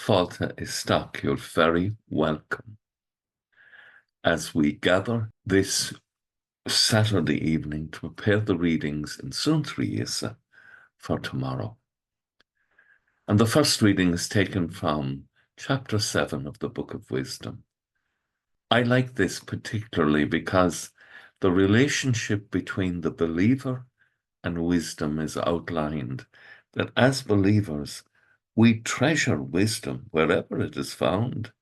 Fáilte isteach, you're very welcome as we gather this Saturday evening to prepare the readings in Suantraí Íosa for tomorrow. And the first reading is taken from chapter 7 of the Book of Wisdom. I like this particularly because the relationship between the believer and wisdom is outlined, that as believers, we treasure wisdom wherever it is found.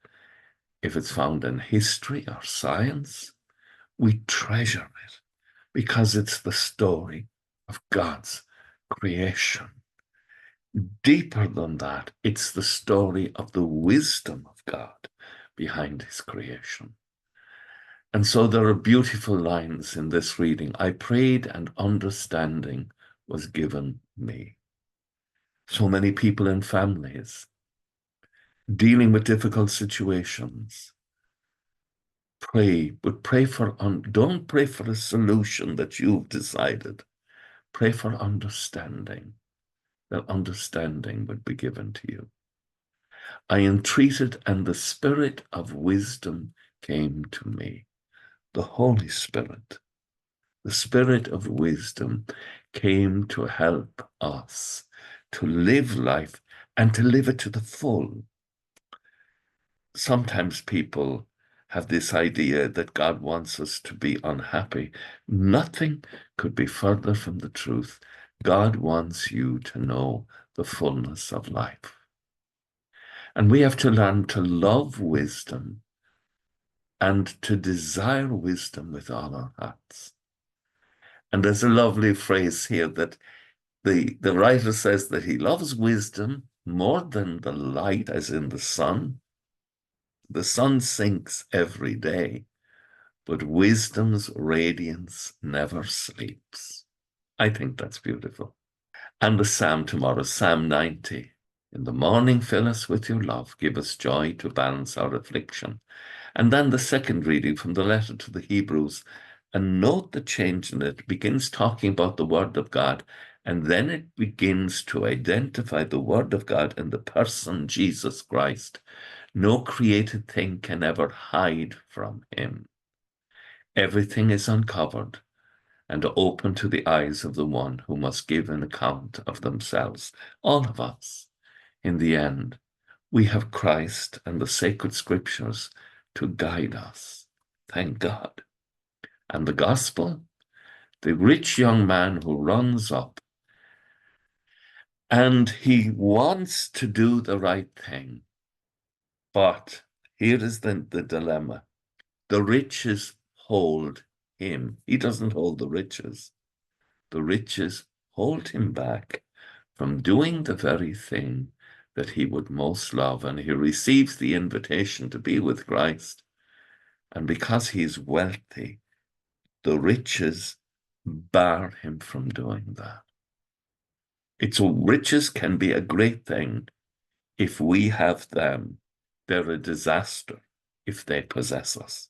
If it's found in history or science, we treasure it because it's the story of God's creation. Deeper than that, it's the story of the wisdom of God behind his creation. And so there are beautiful lines in this reading. I prayed and understanding was given me. So many people in families dealing with difficult situations. Pray, but don't pray for a solution that you've decided. Pray for understanding, that understanding would be given to you. I entreated, and the Spirit of wisdom came to me. The Holy Spirit, the Spirit of wisdom, came to help us to live life and to live it to the full. Sometimes people have this idea that God wants us to be unhappy. Nothing could be further from the truth. God wants you to know the fullness of life. And we have to learn to love wisdom and to desire wisdom with all our hearts. And there's a lovely phrase here that the writer says that he loves wisdom more than the light, as in the sun. The sun sinks every day, but wisdom's radiance never sleeps. I think that's beautiful. And the psalm tomorrow, Psalm 90. In the morning, fill us with your love. Give us joy to balance our affliction. And then the second reading from the letter to the Hebrews. And note the change in it. It begins talking about the Word of God, and then it begins to identify the Word of God in the person Jesus Christ. No created thing can ever hide from him. Everything is uncovered and open to the eyes of the one who must give an account of themselves. All of us, in the end, we have Christ and the sacred scriptures to guide us. Thank God. And the gospel, the rich young man who runs up and he wants to do the right thing. But here is the dilemma. The riches hold him. He doesn't hold the riches. The riches hold him back from doing the very thing that he would most love. And he receives the invitation to be with Christ. And because he's wealthy, the riches bar him from doing that. Riches can be a great thing if we have them. They're a disaster if they possess us.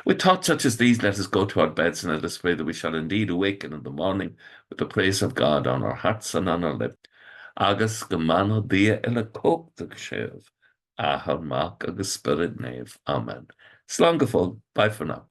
With thoughts such as these, let us go to our beds and let us pray that we shall indeed awaken in the morning with the praise of God on our hearts and on our lips. Agus gemano dia ila cóchtach sév, ahar mach agus spirit nave. Amen. Slán go fóill. Bye for now.